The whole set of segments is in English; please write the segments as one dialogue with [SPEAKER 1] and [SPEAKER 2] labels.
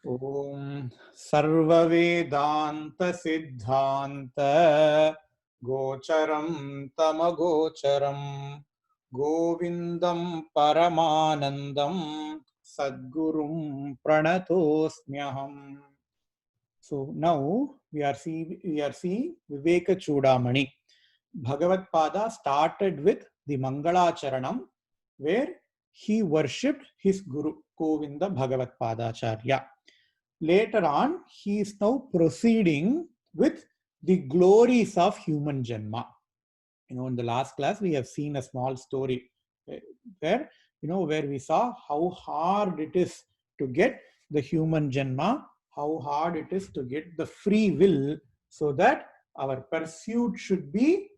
[SPEAKER 1] Om Sarva Vedanta Siddhanta Gocharam Tamagocharam Govindam Paramanandam Sadgurum Pranatosmyaham. So now we are seeing Vivekachudamani. Bhagavad Pada started with the Mangalacharanam, where he worshipped his Guru Govinda Bhagavad Padacharya. Later on, he is now proceeding with the glories of human Janma. In the last class, we have seen a small story where, where we saw how hard it is to get the human Janma, how hard it is to get the free will, so that our pursuit should be,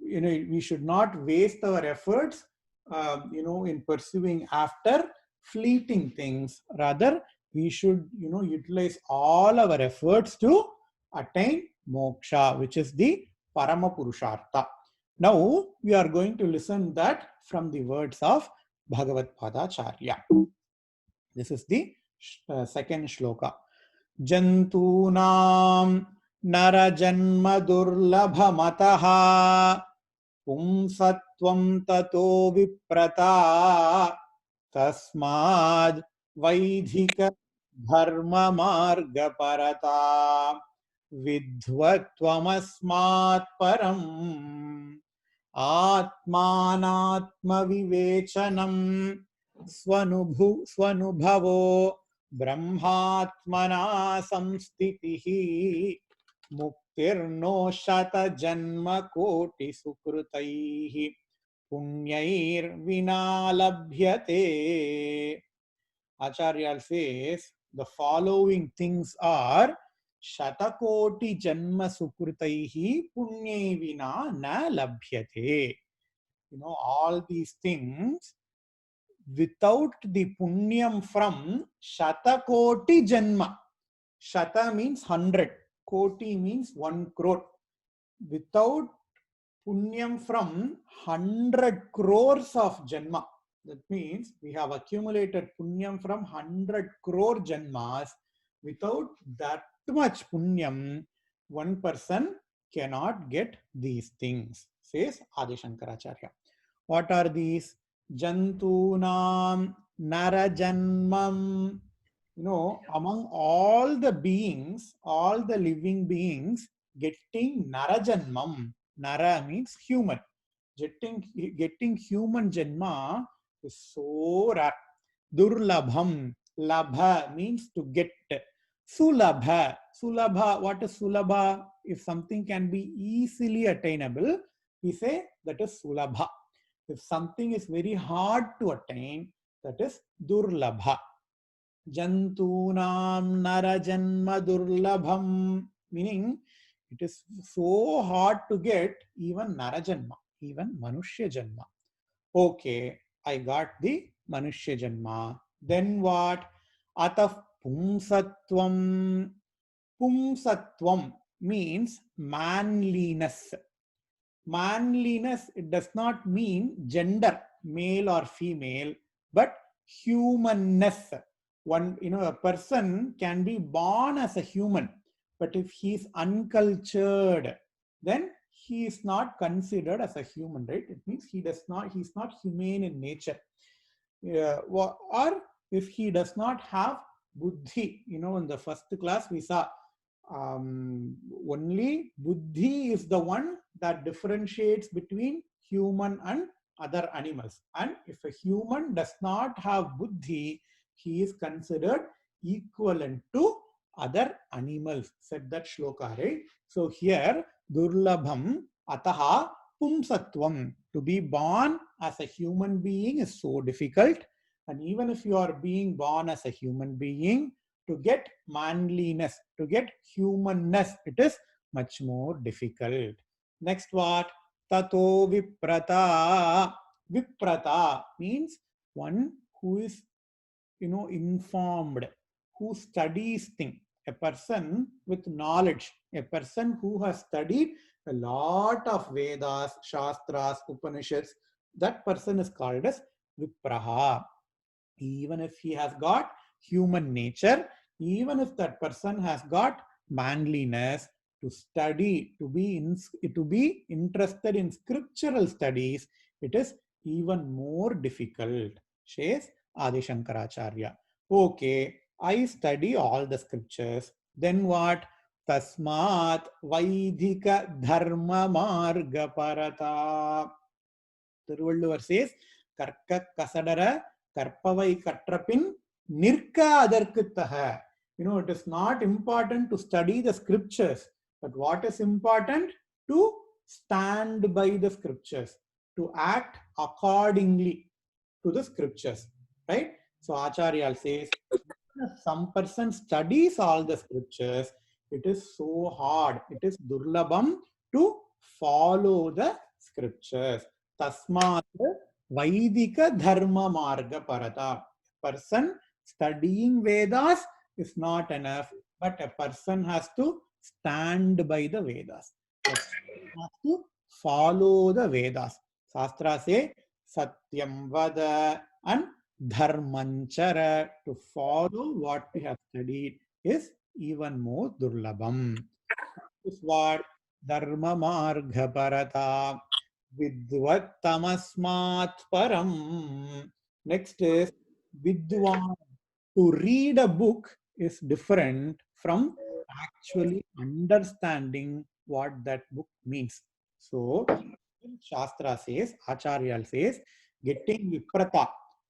[SPEAKER 1] we should not waste our efforts, in pursuing after fleeting things. Rather, we should, utilize all our efforts to attain moksha, which is the Parama Purushartha. Now we are going to listen that from the words of Bhagavad Padacharya. This is the second shloka. Jantunam narajanma durlabhamataha pumsatvam tato viprata tasmad vaidhika dharma marga parata vidhvatvamasmat param atmanatmavivechanam svanubhavo brahmatmana samstitihi muktirno shata janma koti sukrutaihi punyair vinalabhyate. Acharya says the following things are Shatakoti Janma Sukrutaihi Punyai Vina Na Labhyate. All these things without the punyam from Shatakoti Janma. Shata means 100, Koti means 1 crore. Without punyam from 100 crores of Janma. That means we have accumulated punyam from 100 crore Janmas. Without that much punyam, one person cannot get these things, says Adi Shankaracharya. What are these? Jantunam narajanmam. Among all the beings, all the living beings, getting narajanmam. Nara means human. Getting human janma is so rare. Durlabham. Labha means to get. Sulabha. Sulabha. What is sulabha? If something can be easily attainable, we say that is sulabha. If something is very hard to attain, that is durlabha. Jantunam narajanma durlabham, meaning it is so hard to get even narajanma, even manushya janma. Okay, I got the manushya janma. Then what? Ataf pumsatvam. Pumsatvam means manliness. Manliness, it does not mean gender, male or female, but humanness. A person can be born as a human, but if he is uncultured, then he is not considered as a human, right? It means he's not humane in nature. Or if he does not have buddhi, in the first class we saw only buddhi is the one that differentiates between human and other animals. And if a human does not have buddhi, he is considered equivalent to other animals, said that shloka, right? So here, durlabham ataha pumsatvam. To be born as a human being is so difficult. And even if you are being born as a human being, to get manliness, to get humanness, it is much more difficult. Next what? Tato viprata. Viprata means one who is, informed, who studies things. A person with knowledge, a person who has studied a lot of Vedas, Shastras, Upanishads, that person is called as Vipraha. Even if he has got human nature, even if that person has got manliness to study, to be interested in scriptural studies, it is even more difficult, says Adi Shankaracharya. Okay, I study all the scriptures. Then what? Tasmat Vaidhika Dharma Marga Parata. Thiruvallur says, Karka Kasadara Karpavai Katrapin Nirka Adarkuttaha. It is not important to study the scriptures, but what is important? To stand by the scriptures, to act accordingly to the scriptures, right? So Acharya says, if some person studies all the scriptures, it is so hard, it is durlabam to follow the scriptures. Tasmat Vaidika Dharma Marga Parata. Person studying Vedas is not enough, but a person has to stand by the Vedas. A person has to follow the Vedas. Shastra say Satyam Vada and Dharmanchara. To follow what we have studied is even more durlabam. This is what Dharma Marga Parata Vidvattamasmat Param. Next is Vidwan. To read a book is different from actually understanding what that book means. So, Shastra says, Acharya says, getting Viprata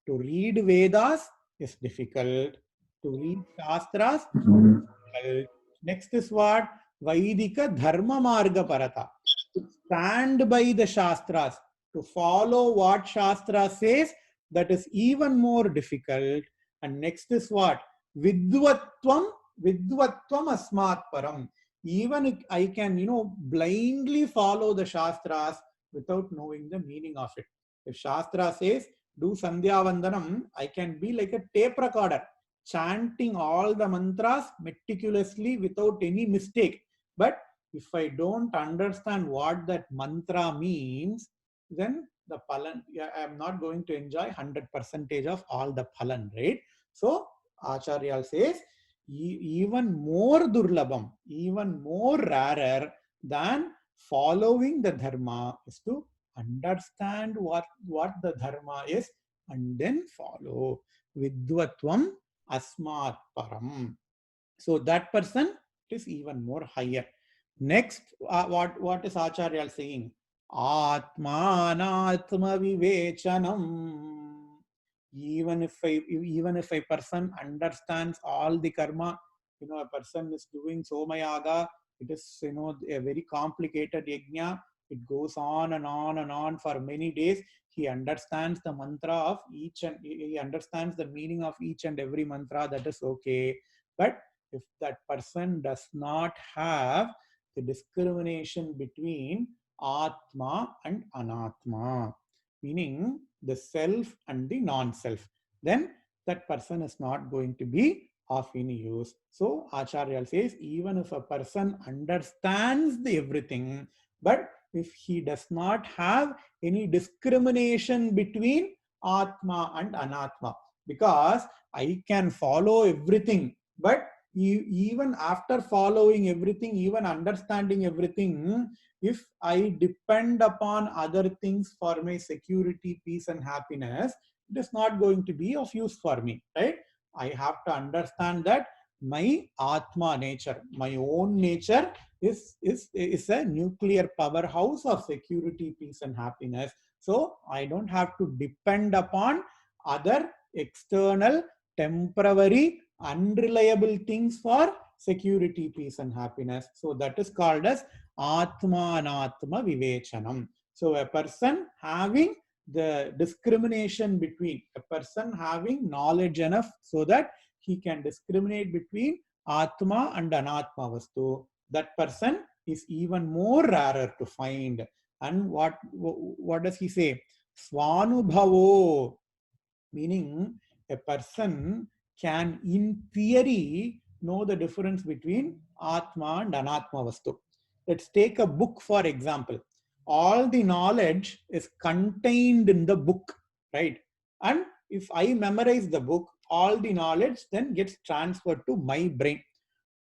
[SPEAKER 1] to read Vedas is difficult. To read Shastras is difficult. Next is what? Vaidika Dharma Marga Parata. To stand by the Shastras, to follow what Shastra says, that is even more difficult. And next is what? Vidvatvam, Vidvatvam Asmat Param. Even if I can, blindly follow the Shastras without knowing the meaning of it. If Shastra says, do Sandhya Vandanam, I can be like a tape recorder, chanting all the mantras meticulously without any mistake. But if I don't understand what that mantra means, then the palan, I am not going to enjoy 100% of all the palan, right? So Acharya says, even more durlabam, even more rarer than following the dharma is to understand what the dharma is and then follow. Vidvatvam asmat param. So that person is even more higher. Next, what is Acharya saying? Atmanatma vivechanam. Even if a person understands all the karma, a person is doing somayaga, it is a very complicated yajna. It goes on and on and on for many days. He understands the mantra of each and he understands the meaning of each and every mantra. That is okay. But if that person does not have the discrimination between Atma and Anatma, meaning the self and the non-self, then that person is not going to be of any use. So Acharya says, even if a person understands the everything, but if he does not have any discrimination between Atma and Anatma, because I can follow everything, but even after following everything, even understanding everything, if I depend upon other things for my security, peace, and happiness, it is not going to be of use for me, right? I have to understand that my Atma nature, my own nature is a nuclear powerhouse of security, peace, and happiness. So I don't have to depend upon other external, temporary, unreliable things for security, peace, and happiness. So that is called as Atmanatma Vivechanam. So a person having the discrimination between, a person having knowledge enough so that he can discriminate between Atma and Anatma Vastu, that person is even more rarer to find. And what does he say? Swanubhavo, meaning a person can in theory know the difference between Atma and Anatma Vastu. Let's take a book for example. All the knowledge is contained in the book, right? And if I memorize the book, all the knowledge then gets transferred to my brain.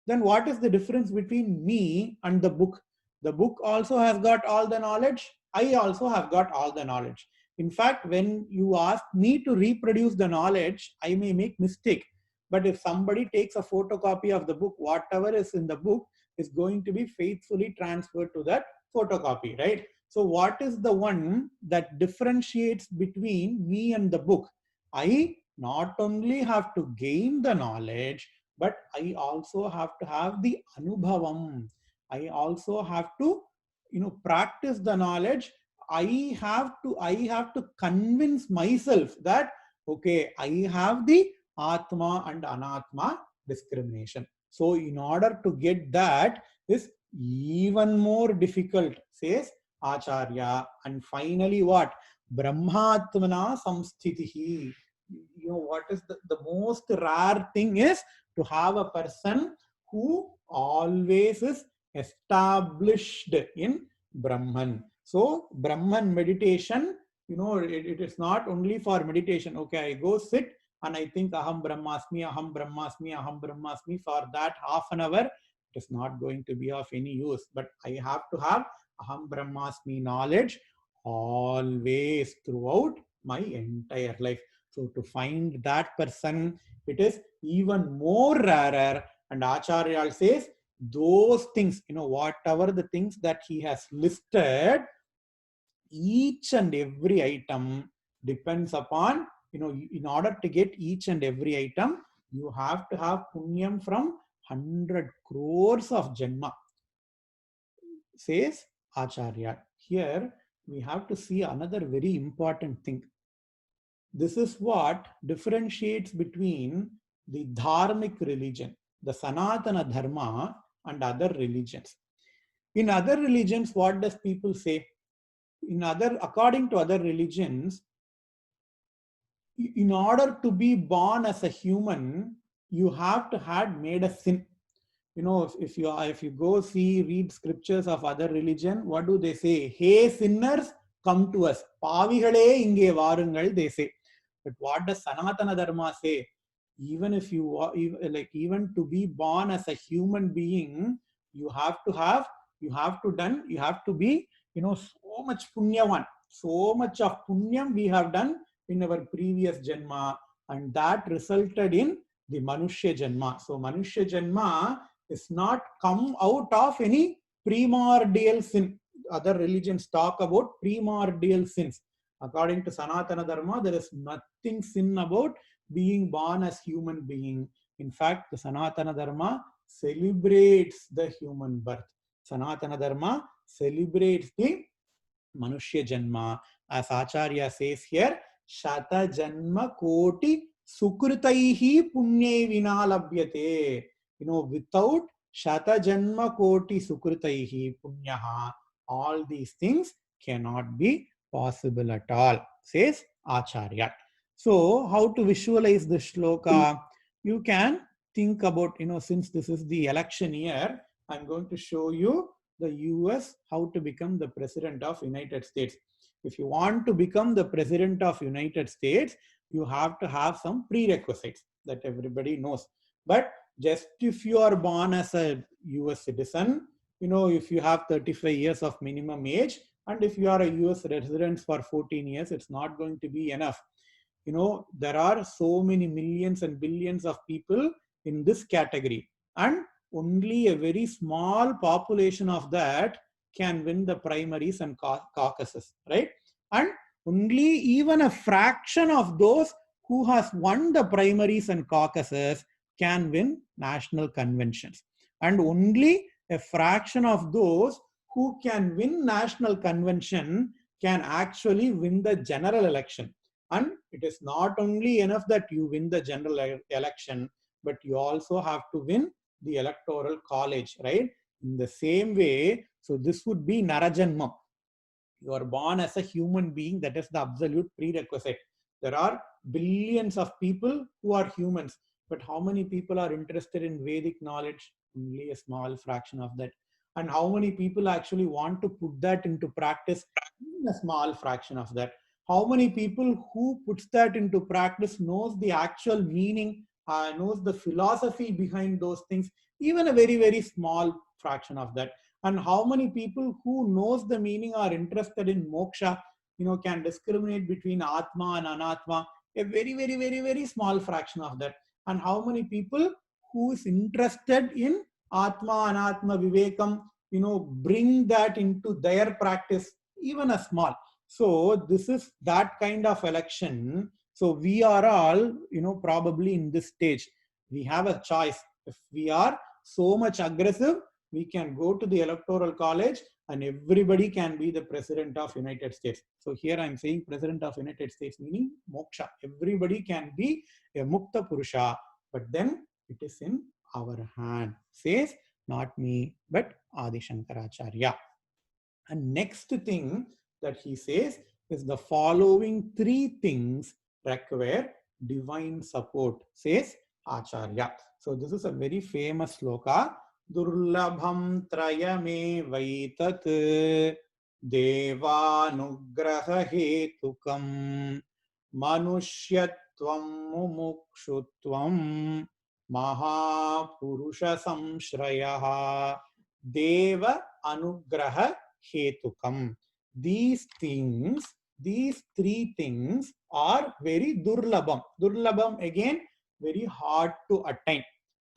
[SPEAKER 1] Then what is the difference between me and the book? The book also has got all the knowledge. I also have got all the knowledge. In fact, when you ask me to reproduce the knowledge, I may make mistake. But if somebody takes a photocopy of the book, whatever is in the book is going to be faithfully transferred to that photocopy, right? So what is the one that differentiates between me and the book? I not only have to gain the knowledge, but I also have to have the anubhavam. I also have to, practice the knowledge. I have to convince myself that, okay, I have the Atma and Anatma discrimination. So in order to get that is even more difficult, says Acharya. And finally what? Brahmatmana samsthitihi. What is the most rare thing is to have a person who always is established in Brahman. So Brahman meditation, it is not only for meditation. Okay, I go sit and I think aham brahmasmi, aham brahmasmi, aham brahmasmi. For that half an hour, it is not going to be of any use. But I have to have aham brahmasmi knowledge always throughout my entire life. So to find that person, it is even more rarer. And Acharya says those things, whatever the things that he has listed, each and every item depends upon, in order to get each and every item, you have to have punyam from 100 crores of Janma, says Acharya. Here we have to see another very important thing. This is what differentiates between the dharmic religion, the Sanatana Dharma, and other religions. In other religions, what does people say? According to other religions, in order to be born as a human, you have to have made a sin. If you go read scriptures of other religion, what do they say? Hey sinners, come to us. Pavigale inge varungal, they say. But what does Sanatana Dharma say? Even if you even to be born as a human being, you have to be, so much punyavan, so much of punyam we have done in our previous janma, and that resulted in the Manushya Janma. So Manushya Janma is not come out of any primordial sin. Other religions talk about primordial sins. According to Sanatana Dharma, there is nothing sin about being born as human being. In fact, the Sanatana Dharma celebrates the human birth. Sanatana Dharma celebrates the Manushya Janma. As Acharya says here, Shata Janma Koti Sukritaihi Punye Vinalabhyate. Without Shata Janma Koti Sukritaihi Punyaha, all these things cannot be possible at all, says Acharya. So, how to visualize the shloka? You can think about, since this is the election year, I'm going to show you the US how to become the president of United States. If you want to become the president of United States, you have to have some prerequisites that everybody knows. But just if you are born as a US citizen, if you have 35 years of minimum age, and if you are a US resident for 14 years, it's not going to be enough. There are so many millions and billions of people in this category, and only a very small population of that can win the primaries and caucuses, right? And only even a fraction of those who has won the primaries and caucuses can win national conventions. And only a fraction of those who can win national convention can actually win the general election. And it is not only enough that you win the general election, but you also have to win the electoral college, right? In the same way, so this would be Narajanma. You are born as a human being, that is the absolute prerequisite. There are billions of people who are humans, but how many people are interested in Vedic knowledge? Only a small fraction of that. And how many people actually want to put that into practice? A small fraction of that. How many people who puts that into practice knows the actual meaning, knows the philosophy behind those things, even a very, very small fraction of that. And how many people who knows the meaning are interested in moksha, can discriminate between atma and anatma, a very, very, very, very small fraction of that. And how many people who is interested in atma, anatma, vivekam, bring that into their practice, even a small. So this is that kind of election. So we are all, probably in this stage. We have a choice. If we are so much aggressive, we can go to the electoral college and everybody can be the president of United States. So here I'm saying president of United States, meaning moksha. Everybody can be a mukta purusha, but then it is in our hand. Says not me, but Adi Shankaracharya. And next thing that he says is the following three things require divine support, says Acharya. So this is a very famous sloka. Durlabham trayame vaitat devanugraha hetukam manusyatvam mumukshutvam mahapurusha samshrayaha deva anugraha hetukam. These things, these three things are very durlabham. Durlabham again, very hard to attain.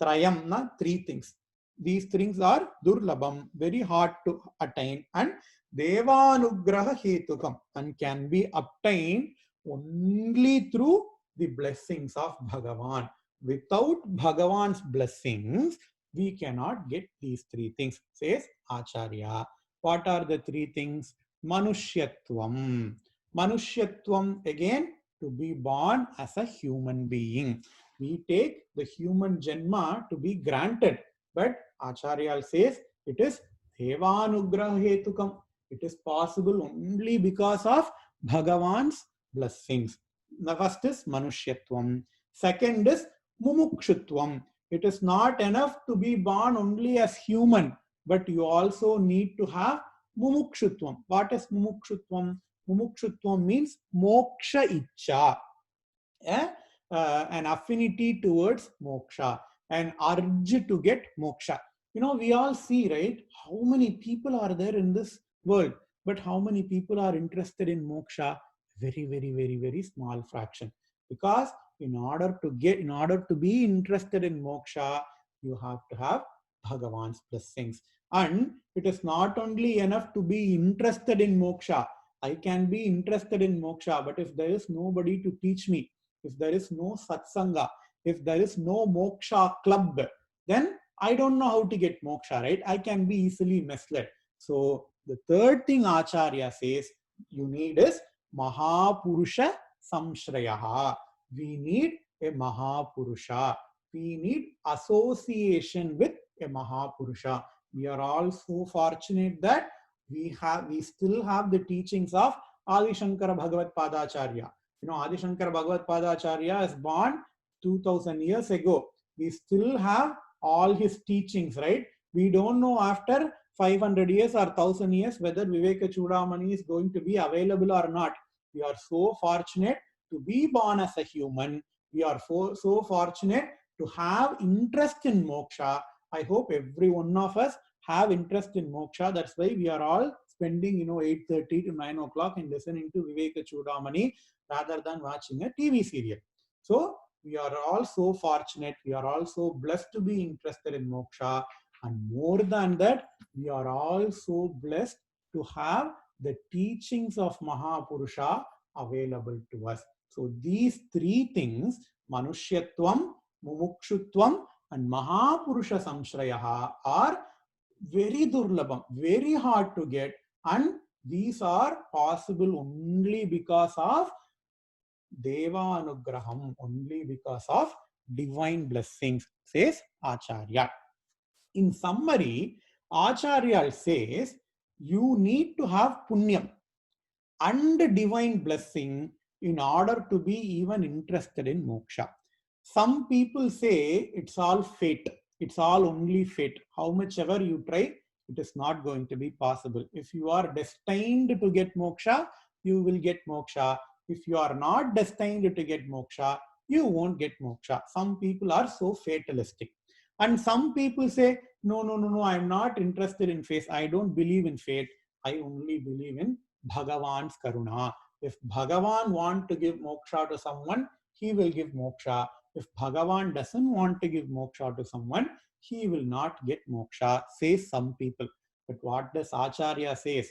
[SPEAKER 1] Trayam, na, three things. These things are durlabham, very hard to attain, and devanugraha hetukam, and can be obtained only through the blessings of Bhagavan. Without Bhagavan's blessings, we cannot get these three things, says Acharya. What are the three things? Manushyatvam. Manushyatvam, again, to be born as a human being. We take the human Janma to be granted, but Acharya says it is Devanugraha Hetukam. It is possible only because of Bhagavan's blessings. The first is Manushyatvam. Second is Mumukshutvam. It is not enough to be born only as human, but you also need to have mumukshutvam. What is mumukshutvam? Mumukshutvam means moksha icha, an affinity towards moksha, an urge to get moksha. We all see, right, how many people are there in this world, but how many people are interested in moksha? Very, very, very, very small fraction. Because in order to be interested in moksha, you have to have Bhagavan's blessings. And it is not only enough to be interested in moksha. I can be interested in moksha, but if there is nobody to teach me, if there is no satsanga, if there is no moksha club, then I don't know how to get moksha, right? I can be easily misled. So the third thing Acharya says you need is Mahapurusha Samshrayaha. We need a Mahapurusha. We need association with a Mahapurusha. We are all so fortunate that we still have the teachings of Adi Shankara Bhagavad Padacharya. Adi Shankara Bhagavad Padacharya is born 2000 years ago. We still have all his teachings, right? We don't know after 500 years or 1000 years whether Vivekachudamani is going to be available or not. We are so fortunate to be born as a human. We are so fortunate to have interest in moksha. I hope every one of us have interest in moksha. That's why we are all spending 8:30 to 9 o'clock and listening to Vivekachudamani rather than watching a TV serial. So we are all so fortunate. We are all so blessed to be interested in moksha. And more than that, we are all so blessed to have the teachings of Mahapurusha available to us. So these three things, Manushyatvam, Mumukshutvam, and Mahapurusha Samshrayaha, are very durlabham, very hard to get, and these are possible only because of Deva Anugraham, only because of divine blessings, says Acharya. In summary, Acharya says you need to have punyam and divine blessing in order to be even interested in moksha. Some people say it's all fate. It's all only fate. How much ever you try, it is not going to be possible. If you are destined to get moksha, you will get moksha. If you are not destined to get moksha, you won't get moksha. Some people are so fatalistic. And some people say, no, no, no, no, I'm not interested in fate. I don't believe in fate. I only believe in Bhagavan's karuna. If Bhagavan want to give moksha to someone, he will give moksha. If Bhagavan doesn't want to give moksha to someone, he will not get moksha, says some people. But what does Acharya says?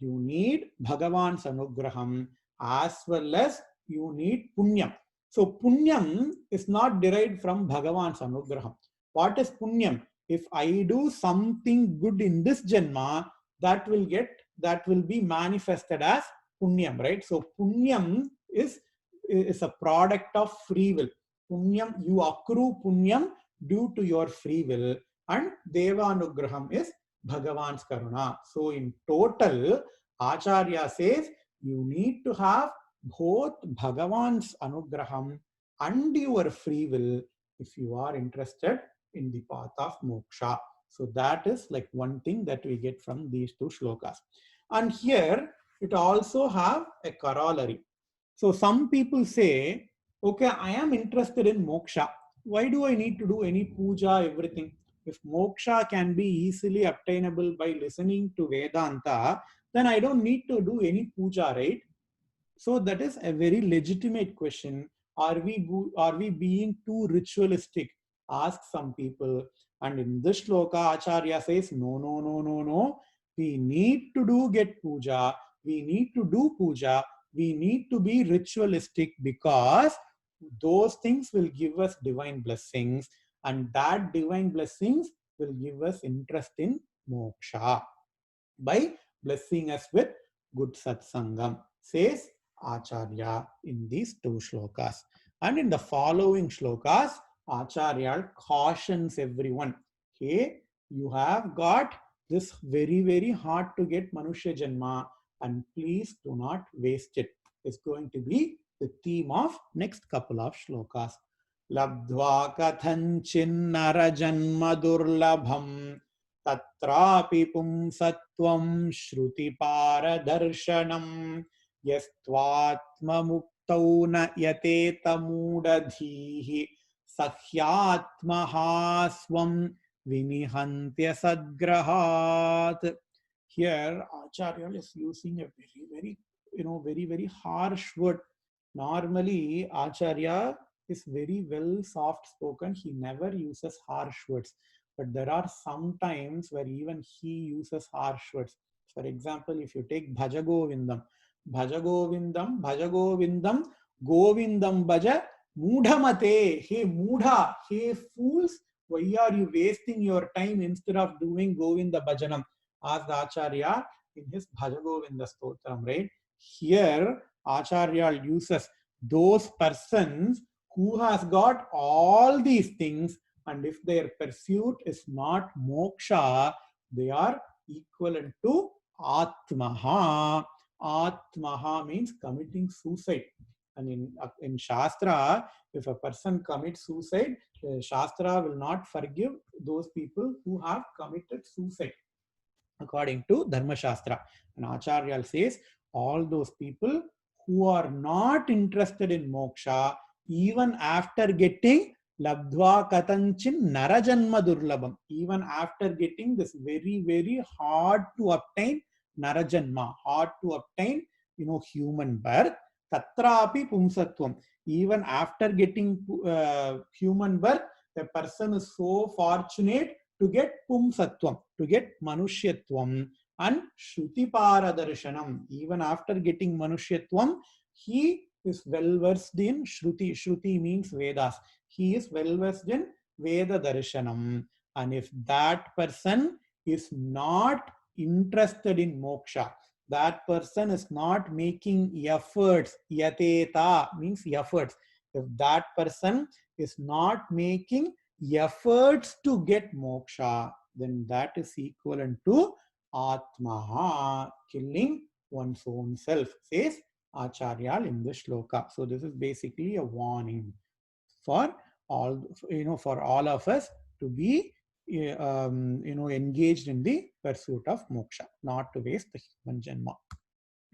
[SPEAKER 1] You need Bhagavan's anugraham as well as you need punyam. So punyam is not derived from Bhagavan's anugraham. What is punyam? If I do something good in this janma, that will be manifested as punyam, right? So punyam is a product of free will. Punyam, you accrue punyam due to your free will, and Devanugraham is Bhagavan's karuna. So in total, Acharya says you need to have both Bhagavan's anugraham and your free will if you are interested in the path of moksha. So that is like one thing that we get from these two shlokas. And here it also have a corollary. So some people say, okay, I am interested in moksha. Why do I need to do any puja, everything? If moksha can be easily obtainable by listening to Vedanta, then I don't need to do any puja, right? So that is a very legitimate question. Are we being too ritualistic? Ask some people. And in this shloka, Acharya says, no, no, no, no, no. We need to get puja. We need to do puja. We need to be ritualistic because those things will give us divine blessings, and that divine blessings will give us interest in moksha by blessing us with good satsangam, says Acharya in these two shlokas. And in the following shlokas, Acharya cautions everyone. Okay, you have got this very, very hard to get Manushya Janma, and please do not waste it. It's going to be the theme of next couple of shlokas. Labdva kathanchinnara janma durlabham तत्रापि पुंसत्वं श्रुतिपारदर्शनं यस्त्वात्ममुक्तौ न यतेतमूढधीः सह्यात्महास्वं विनिहन्त्य सद्ग्रहात्. Here Acharya is using a very, very, very, very harsh word. Normally Acharya is very well soft spoken. He never uses harsh words, but there are some times where even he uses harsh words. For example, if you take Bhajagovindam, Bhajagovindam, Bhajagovindam, Govindam Bhaja, Mudhamate, hey Mudha, hey fools, why are you wasting your time instead of doing Govinda Bhajanam? Asked Acharya in his Bhajagovinda Stotram, right? Here, Acharya uses those persons who has got all these things, and if their pursuit is not moksha, they are equivalent to atmaha. Atmaha means committing suicide. And in Shastra, if a person commits suicide, Shastra will not forgive those people who have committed suicide, according to Dharma Shastra. And Acharya says all those people who are not interested in moksha, even after getting labdva katanchin narajanma durlabham, even after getting this very, very hard to obtain narajanma, hard to obtain, human birth, tatrapi pumsatvam, even after getting human birth, the person is so fortunate to get pumsatvam, to get manushyatvam, and Shruti even after getting manushyatvam, he is well versed in Shruti. Shruti means Vedas. He is well versed in Veda Darshanam. And if that person is not interested in moksha, that person is not making efforts, yateta means efforts. If that person is not making efforts to get moksha, then that is equivalent to atmaha, killing one's own self, says Acharya in this shloka. So this is basically a warning for for all of us to be engaged in the pursuit of moksha, not to waste the human janma.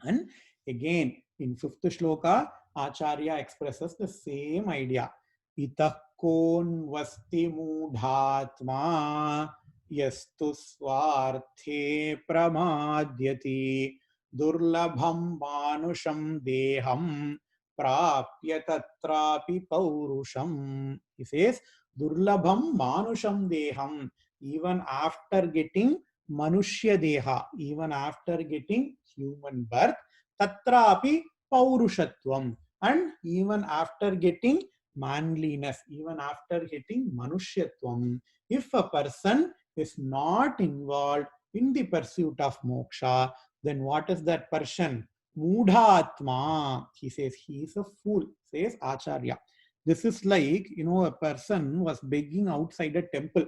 [SPEAKER 1] And Again, in fifth shloka, Acharya expresses the same idea. Itah kon vasti mudhatma yastu swarthe pramadyati durlabham manusham deham prapya tatrapi paurusham. He says, durlabham manusham deham. Even after getting manushya deha, even after getting human birth, tatrapi paurushatvam, and even after getting manliness, even after getting manushyatvam, if a person is not involved in the pursuit of moksha, then what is that person? Mudhatma. He says he is a fool, says Acharya. This is like, a person was begging outside a temple,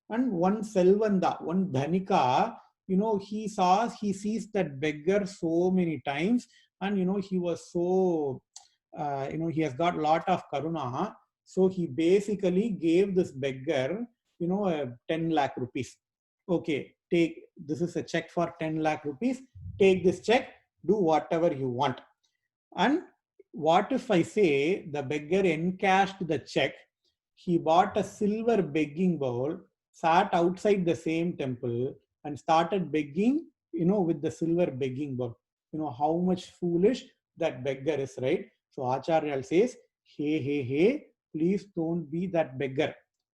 [SPEAKER 1] and one Selvanda, one Dhanika, he sees that beggar so many times, and he was so, he has got lot of karuna. So he basically gave this beggar, 10 lakh rupees. Okay, take, this is a check for 10 lakh rupees. Take this check, do whatever you want. And what if I say the beggar encashed the check, he bought a silver begging bowl, sat outside the same temple, and started begging, with the silver begging bowl. How much foolish that beggar is, right? So Acharya says, hey, hey, hey, please don't be that beggar.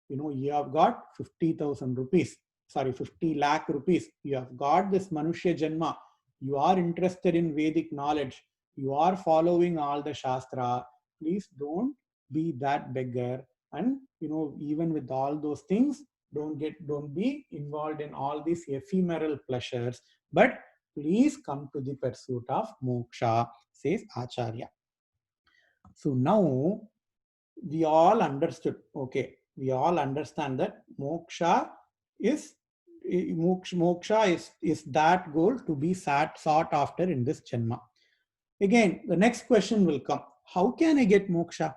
[SPEAKER 1] You have got 50,000 rupees, sorry, 50 lakh rupees. You have got this Manushya Janma. You are interested in Vedic knowledge. You are following all the Shastra. Please don't be that beggar. And, even with all those things, don't be involved in all these ephemeral pleasures, but please come to the pursuit of moksha, says Acharya. So now we all understood, okay, we all understand that moksha is is that goal to be sought after in this janma. Again, the next question will come, how can I get moksha?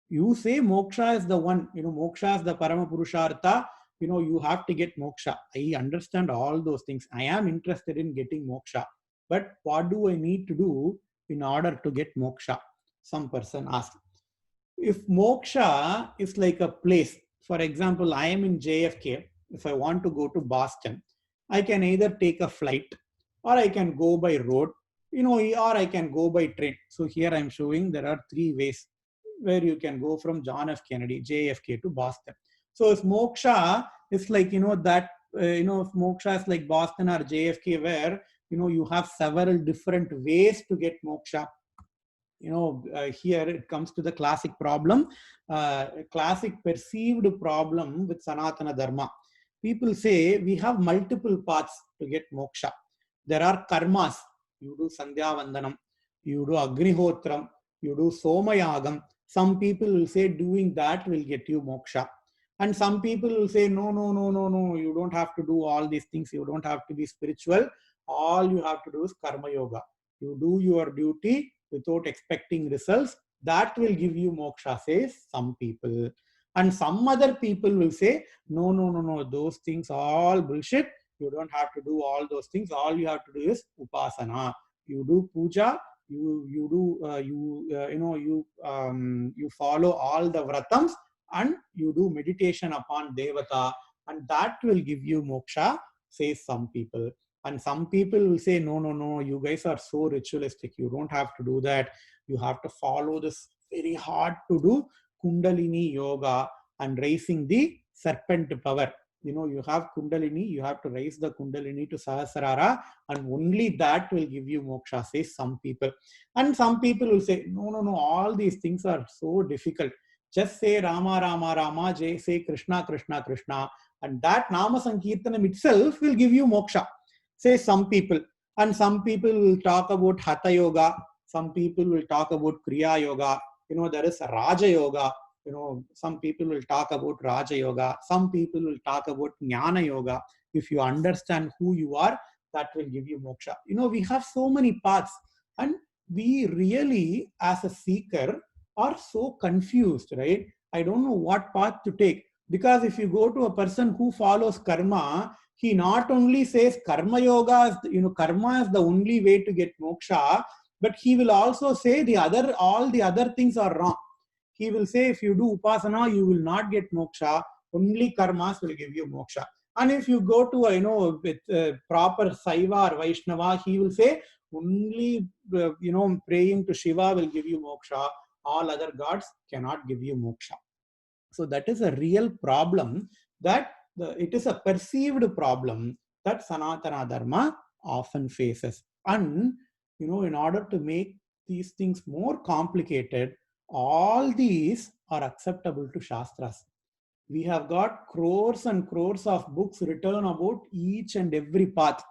[SPEAKER 1] You say moksha is the one, moksha is the parama purushartha, you have to get moksha. I understand all those things. I am interested in getting moksha. But what do I need to do in order to get moksha? Some person asked. If moksha is like a place, for example, I am in JFK, if I want to go to Boston, I can either take a flight, or I can go by road, or I can go by train. So here I'm showing there are three ways where you can go from John F. Kennedy, JFK, to Boston. So if moksha is like, if moksha is like Boston or JFK, where, you have several different ways to get moksha. Here it comes to the classic problem, classic perceived problem with Sanatana Dharma. People say we have multiple paths to get moksha. There are karmas. You do Sandhya Vandanam, you do Agnihotram, you do Somayagam. Some people will say doing that will get you moksha. And some people will say, no, no, no, no, no, you don't have to do all these things. You don't have to be spiritual. All you have to do is karma yoga. You do your duty without expecting results. That will give you moksha, says some people. And some other people will say, no, no, no, no, those things all bullshit. You don't have to do all those things. All you have to do is upasana. You do puja. You follow all the vratams, and you do meditation upon devata, and that will give you moksha, says some people. And some people will say, no, no, no, you guys are so ritualistic. You don't have to do that. You have to follow this very hard to do Kundalini yoga and raising the serpent power. You have Kundalini, you have to raise the Kundalini to Sahasrara, and only that will give you moksha, says some people. And some people will say, no, no, no, all these things are so difficult. Just say Rama, Rama, Rama, say Krishna, Krishna, Krishna, and that Nama Sankirtanam itself will give you moksha, say some people. And some people will talk about Hatha Yoga. Some people will talk about Kriya Yoga. There is Raja Yoga. Some people will talk about Raja Yoga. Some people will talk about Jnana Yoga. If you understand who you are, that will give you moksha. We have so many paths, and we really, as a seeker, are so confused, right? I don't know what path to take. Because if you go to a person who follows karma, He not only says karma yoga is, karma is the only way to get moksha, but he will also say all the other things are wrong. He will say if you do upasana, you will not get moksha. Only karmas will give you moksha. And if you go to with proper Saiva or Vaishnava, he will say only praying to Shiva will give you moksha. All other gods cannot give you moksha. So that is a real problem, that it is a perceived problem that Sanatana Dharma often faces. And in order to make these things more complicated, all these are acceptable to Shastras. We have got crores and crores of books written about each and every path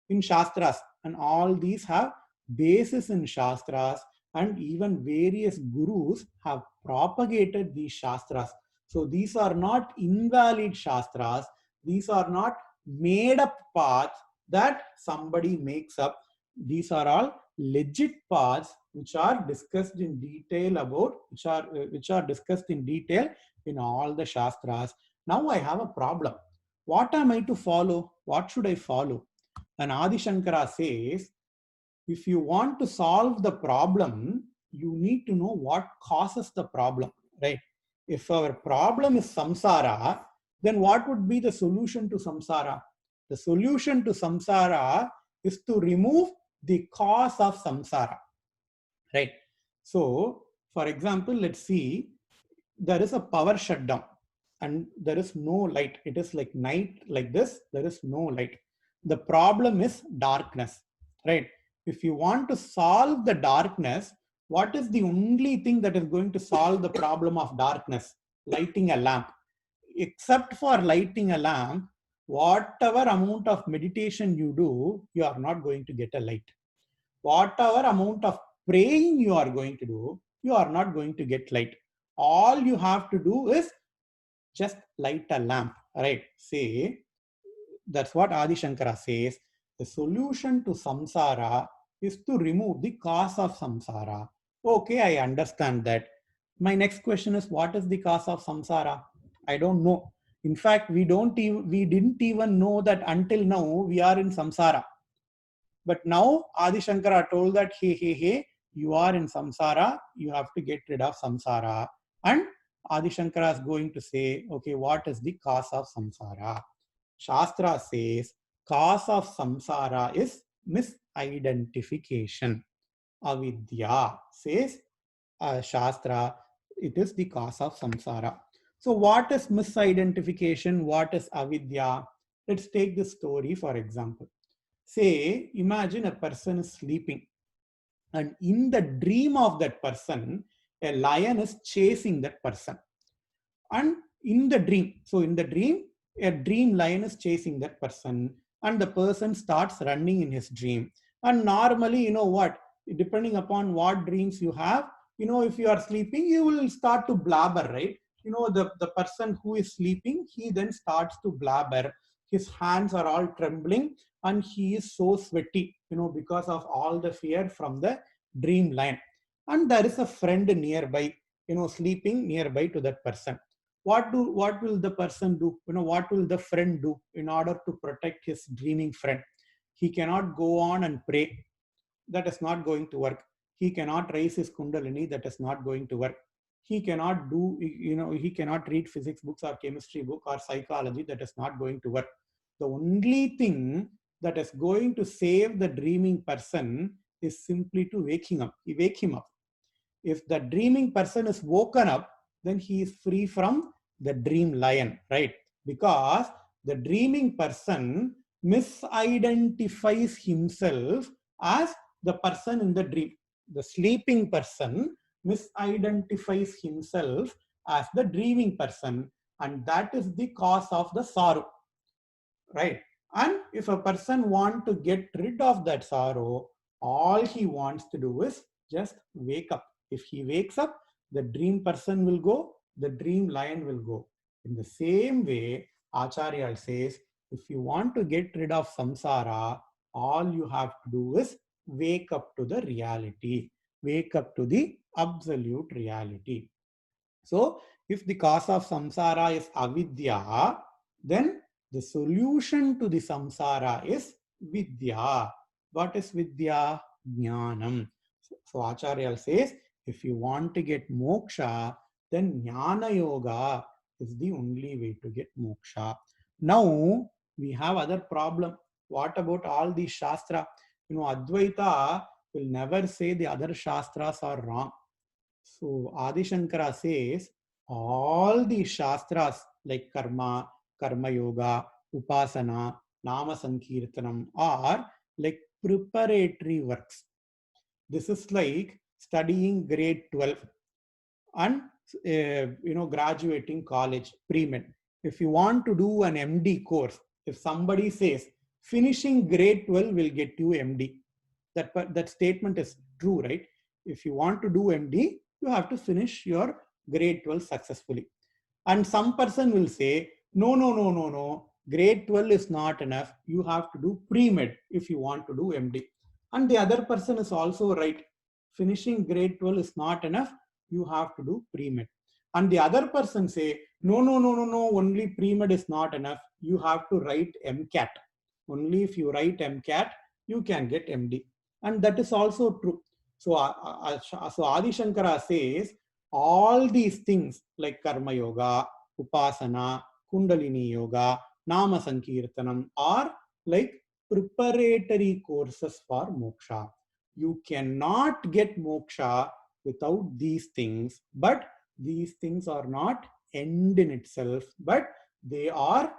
[SPEAKER 1] in Shastras, and all these have basis in Shastras, and even various gurus have propagated these Shastras. So these are not invalid Shastras, these are not made up paths that somebody makes up. These are all legit paths which are discussed in detail which are discussed in detail in all the Shastras. Now I have a problem. What am I to follow? What should I follow? And Adi Shankara says, if you want to solve the problem, you need to know what causes the problem, right? If our problem is samsara, then what would be the solution to samsara? The solution to samsara is to remove the cause of samsara, right? So, for example, let's see, there is a power shutdown and there is no light. It is like night like this, there is no light. The problem is darkness, right? If you want to solve the darkness, what is the only thing that is going to solve the problem of darkness? Lighting a lamp. Except for lighting a lamp, whatever amount of meditation you do, you are not going to get a light. Whatever amount of praying you are going to do, you are not going to get light. All you have to do is just light a lamp, right? Say, that's what Adi Shankara says. The solution to samsara is to remove the cause of samsara. Okay, I understand that. My next question is, what is the cause of samsara? I don't know. In fact, we didn't even know that until now we are in samsara. But now Adi Shankara told that, hey, you are in samsara, you have to get rid of samsara. And Adi Shankara is going to say, okay, what is the cause of samsara? Shastra says, cause of samsara is misidentification. Avidya says, Shastra, it is the cause of samsara. So what is misidentification? What is avidya? Let's take this story for example. Say, imagine a person is sleeping, and in the dream of that person, a lion is chasing that person. And in the dream, so in the dream, a dream lion is chasing that person, and the person starts running in his dream. And normally, you know what, depending upon what dreams you have, if you are sleeping, you will start to blabber, right? The person who is sleeping, he then starts to blabber. His hands are all trembling and he is so sweaty, because of all the fear from the dream lion. And there is a friend nearby, sleeping nearby to that person. What will the person do? What will the friend do in order to protect his dreaming friend? He cannot go on and pray. That is not going to work. He cannot raise his kundalini. That is not going to work. He cannot he cannot read physics books or chemistry book or psychology. That is not going to work. The only thing that is going to save the dreaming person is simply to wake him up. If the dreaming person is woken up, then he is free from the dream lion, right? Because the dreaming person misidentifies himself as the person in the dream. The sleeping person misidentifies himself as the dreaming person, and that is the cause of the sorrow, right? And if a person wants to get rid of that sorrow, all he wants to do is just wake up. If he wakes up, the dream person will go, the dream lion will go. In the same way, Acharya says, if you want to get rid of samsara, all you have to do is wake up to the reality, wake up to the absolute reality. So, if the cause of samsara is avidya, then The solution to the samsara is vidya. What is vidya? Jnanam. So Acharya says, if you want to get moksha, then jnana yoga is the only way to get moksha. Now we have other problem. What about all these shastra? Advaita will never say the other shastras are wrong. So Adi Shankara says all the shastras like karma, karma yoga, upasana, nama sankirtanam are like preparatory works. This is like studying grade 12 and graduating college pre-med. If you want to do an MD course, if somebody says finishing grade 12 will get you MD, that statement is true, right? If you want to do MD, you have to finish your grade 12 successfully. And some person will say, no, grade 12 is not enough. You have to do pre-med if you want to do MD. And the other person is also right. Finishing grade 12 is not enough. You have to do pre-med. And the other person say, no, only pre-med is not enough. You have to write MCAT. Only if you write MCAT, you can get MD. And that is also true. So Adi Shankara says, all these things like karma yoga, upasana, kundalini yoga, nama sankirtanam are like preparatory courses for moksha. You cannot get moksha without these things, but these things are not end in itself, but they are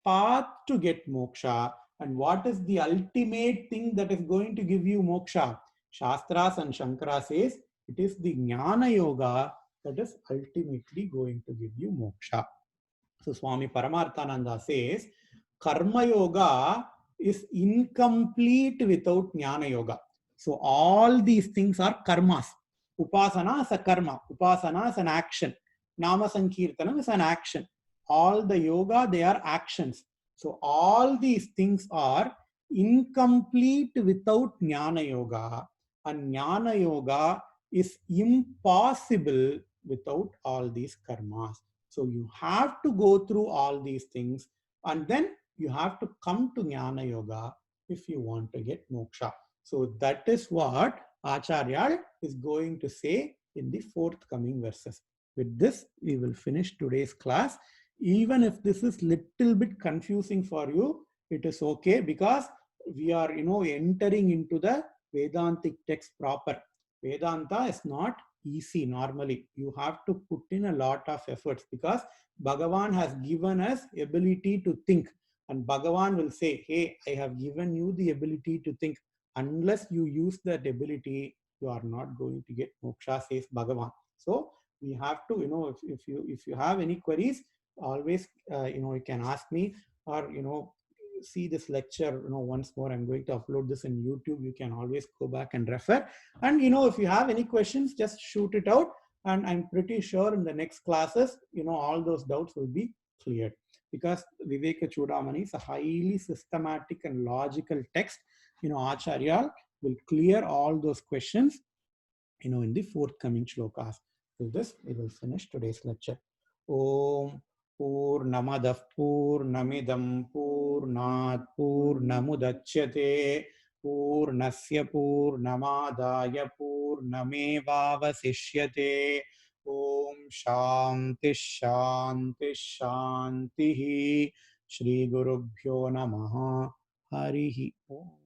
[SPEAKER 1] path to get moksha. And what is the ultimate thing that is going to give you moksha? Shastras and Shankara says it is the jnana yoga that is ultimately going to give you moksha. So Swami Paramarthananda says karma yoga is incomplete without jnana yoga. So all these things are karmas. Upasana is a karma. Upasana is an action. Nama Sankirtanam is an action. All the yoga, they are actions. So all these things are incomplete without jnana yoga. And jnana yoga is impossible without all these karmas. So you have to go through all these things and then you have to come to Jnana Yoga if you want to get moksha. So that is what Acharya is going to say in the forthcoming verses. With this, we will finish today's class. Even if this is little bit confusing for you, it is okay because we are, entering into the Vedantic text proper. Vedanta is not easy normally. You have to put in a lot of efforts because Bhagavan has given us ability to think. And Bhagavan will say, hey, I have given you the ability to think. Unless you use that ability, you are not going to get moksha, says Bhagavan. So we have to, if you have any queries, always, you can ask me or, see this lecture, once more. I'm going to upload this in YouTube. You can always go back and refer. And, if you have any questions, just shoot it out. And I'm pretty sure in the next classes, all those doubts will be cleared. Because Vivekachudamani is a highly systematic and logical text. Acharya will clear all those questions, in the forthcoming shlokas. With this, we will finish today's lecture. Om Purnamadav Purnamidam Purnat Purnamudachyate Purnasya Purnamadaya Purnamevavasishyate. Om Shanti Shanti Shanti. Shri Gurubhyo Namaha. Harihi Om.